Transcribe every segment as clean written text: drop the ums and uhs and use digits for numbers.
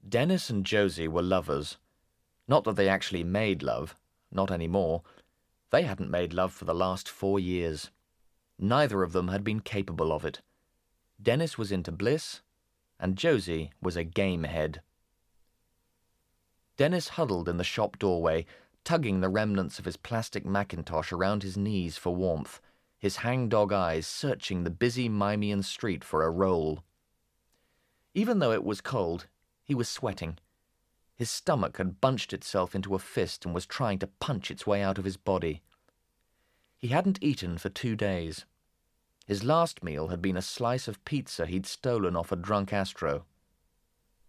Dennis and Josie were lovers. Not that they actually made love, not anymore. They hadn't made love for the last 4 years. Neither of them had been capable of it. Dennis was into bliss, and Josie was a game head. Dennis huddled in the shop doorway, tugging the remnants of his plastic Macintosh around his knees for warmth, his hangdog eyes searching the busy Mimean street for a roll. Even though it was cold, he was sweating. His stomach had bunched itself into a fist and was trying to punch its way out of his body. He hadn't eaten for 2 days. His last meal had been a slice of pizza he'd stolen off a drunk Astro.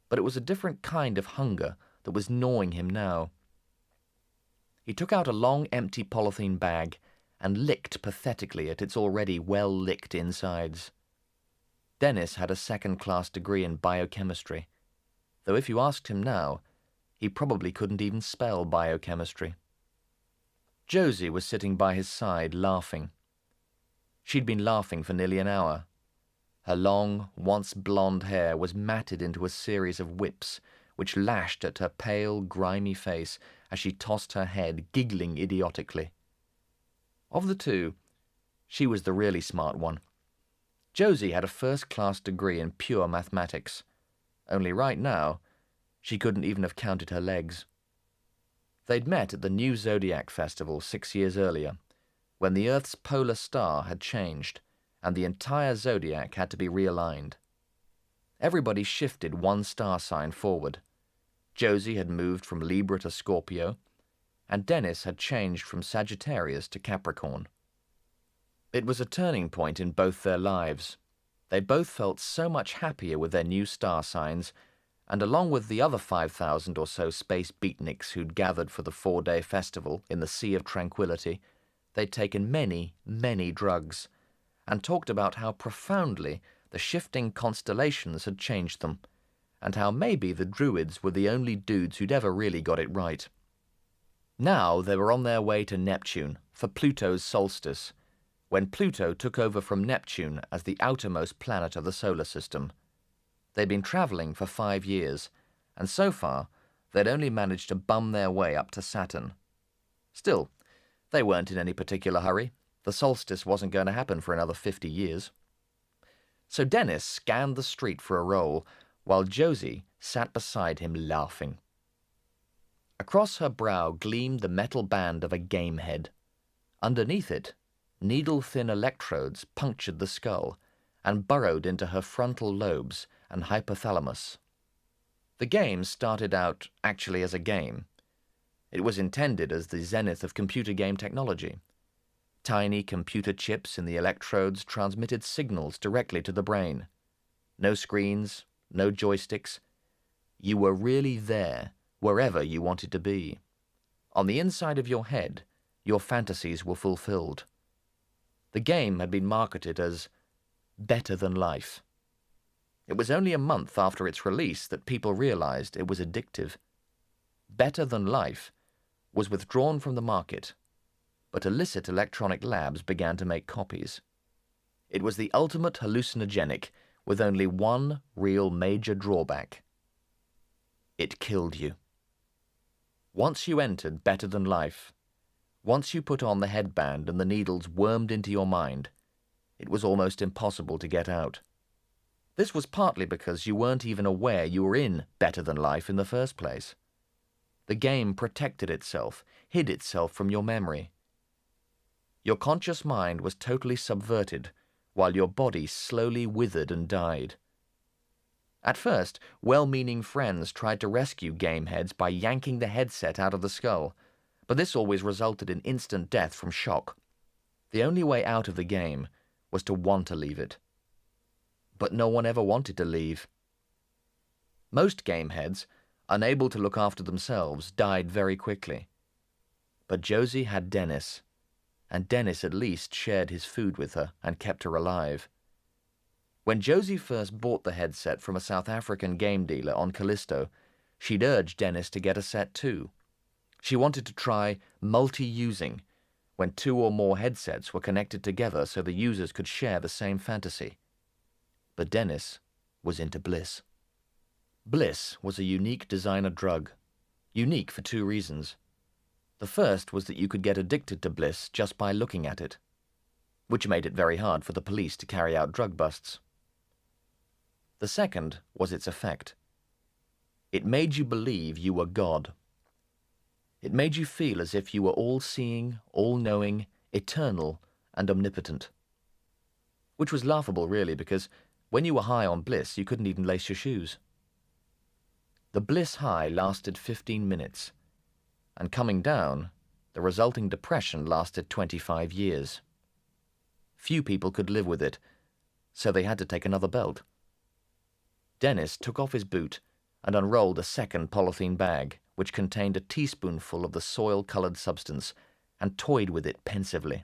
But it was a different kind of hunger that was gnawing him now. He took out a long, empty polythene bag and licked pathetically at its already well-licked insides. Dennis had a second-class degree in biochemistry, though if you asked him now, he probably couldn't even spell biochemistry. Josie was sitting by his side, laughing. She'd been laughing for nearly an hour. Her long, once blonde hair was matted into a series of whips, which lashed at her pale, grimy face as she tossed her head, giggling idiotically. Of the two, she was the really smart one. Josie had a first-class degree in pure mathematics. Only right now, she couldn't even have counted her legs. They'd met at the New Zodiac Festival 6 years earlier, when the Earth's polar star had changed, and the entire zodiac had to be realigned. Everybody shifted one star sign forward. Josie had moved from Libra to Scorpio, and Dennis had changed from Sagittarius to Capricorn. It was a turning point in both their lives. They both felt so much happier with their new star signs, and along with the other 5,000 or so space beatniks who'd gathered for the 4-day festival in the Sea of Tranquility, they'd taken many, many drugs, and talked about how profoundly the shifting constellations had changed them, and how maybe the Druids were the only dudes who'd ever really got it right. Now they were on their way to Neptune for Pluto's solstice, when Pluto took over from Neptune as the outermost planet of the solar system. They'd been traveling for 5 years, and so far they'd only managed to bum their way up to Saturn. Still, they weren't in any particular hurry. The solstice wasn't going to happen for another 50 years. So Dennis scanned the street for a roll, while Josie sat beside him laughing. Across her brow gleamed the metal band of a game head. Underneath it, needle-thin electrodes punctured the skull and burrowed into her frontal lobes and hypothalamus. The game started out actually as a game. It was intended as the zenith of computer game technology. Tiny computer chips in the electrodes transmitted signals directly to the brain. No screens, no joysticks. You were really there, wherever you wanted to be. On the inside of your head, your fantasies were fulfilled. The game had been marketed as better than life. It was only a month after its release that people realized it was addictive. Better Than Life was withdrawn from the market, but illicit electronic labs began to make copies. It was the ultimate hallucinogenic, with only one real major drawback. It killed you. Once you entered Better Than Life, once you put on the headband and the needles wormed into your mind, it was almost impossible to get out. This was partly because you weren't even aware you were in Better Than Life in the first place. The game protected itself, hid itself from your memory. Your conscious mind was totally subverted, while your body slowly withered and died. At first, well-meaning friends tried to rescue gameheads by yanking the headset out of the skull, but this always resulted in instant death from shock. The only way out of the game was to want to leave it. But no one ever wanted to leave. Most gameheads, unable to look after themselves, died very quickly. But Josie had Dennis, and Dennis at least shared his food with her and kept her alive. When Josie first bought the headset from a South African game dealer on Callisto, she'd urged Dennis to get a set too. She wanted to try multi-using, when 2 or more headsets were connected together so the users could share the same fantasy. But Dennis was into bliss. Bliss was a unique designer drug. Unique for two reasons. The first was that you could get addicted to bliss just by looking at it, which made it very hard for the police to carry out drug busts. The second was its effect. It made you believe you were God. It made you feel as if you were all-seeing, all-knowing, eternal, and omnipotent. Which was laughable, really, because when you were high on bliss, you couldn't even lace your shoes. The bliss high lasted 15 minutes, and coming down, the resulting depression lasted 25 years. Few people could live with it, so they had to take another belt. Dennis took off his boot and unrolled a second polythene bag, which contained a teaspoonful of the soil-colored substance, and toyed with it pensively.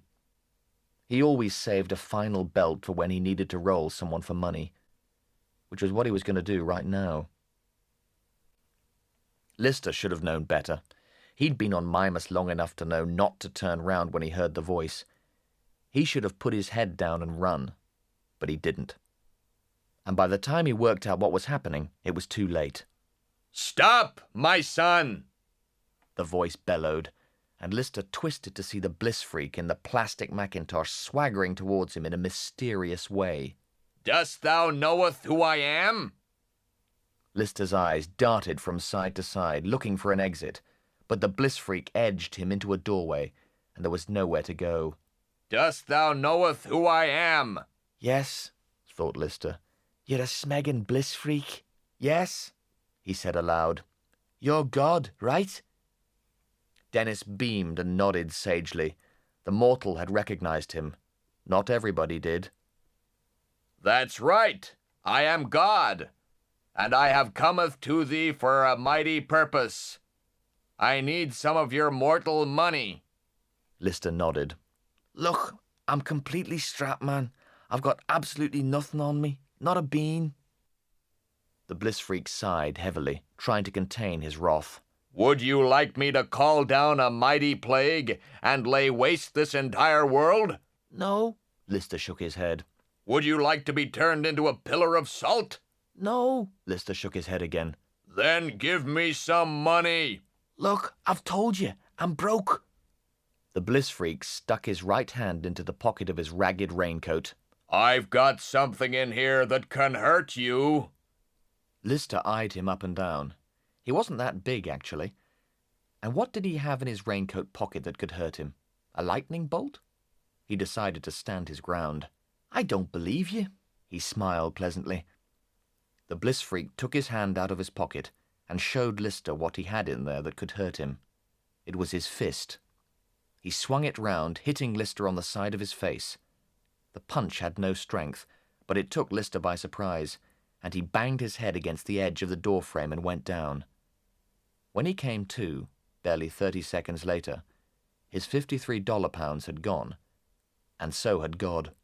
He always saved a final belt for when he needed to roll someone for money, which was what he was going to do right now. Lister should have known better. He'd been on Mimas long enough to know not to turn round when he heard the voice. He should have put his head down and run, but he didn't. And by the time he worked out what was happening, it was too late. "Stop, my son!" the voice bellowed, and Lister twisted to see the bliss freak in the plastic mackintosh swaggering towards him in a mysterious way. "Dost thou knoweth who I am?" Lister's eyes darted from side to side, looking for an exit, but the bliss freak edged him into a doorway, and there was nowhere to go. "Dost thou knoweth who I am?" "Yes," thought Lister. "You're a smeggin' bliss freak. Yes," he said aloud. "You're God, right?" Dennis beamed and nodded sagely. The mortal had recognized him. Not everybody did. "That's right. I am God, and I have cometh to thee for a mighty purpose. I need some of your mortal money." Lister nodded. "Look, I'm completely strapped, man. I've got absolutely nothing on me. Not a bean." The bliss freak sighed heavily, trying to contain his wrath. "Would you like me to call down a mighty plague and lay waste this entire world?" "No," Lister shook his head. "Would you like to be turned into a pillar of salt?" "No," Lister shook his head again. "Then give me some money." "Look, I've told you, I'm broke." The bliss freak stuck his right hand into the pocket of his ragged raincoat. "I've got something in here that can hurt you." Lister eyed him up and down. He wasn't that big, actually. And what did he have in his raincoat pocket that could hurt him? A lightning bolt? He decided to stand his ground. "I don't believe you," he smiled pleasantly. The bliss freak took his hand out of his pocket and showed Lister what he had in there that could hurt him. It was his fist. He swung it round, hitting Lister on the side of his face. The punch had no strength, but it took Lister by surprise, and he banged his head against the edge of the doorframe and went down. When he came to, barely 30 seconds later, his $53 pounds had gone, and so had God.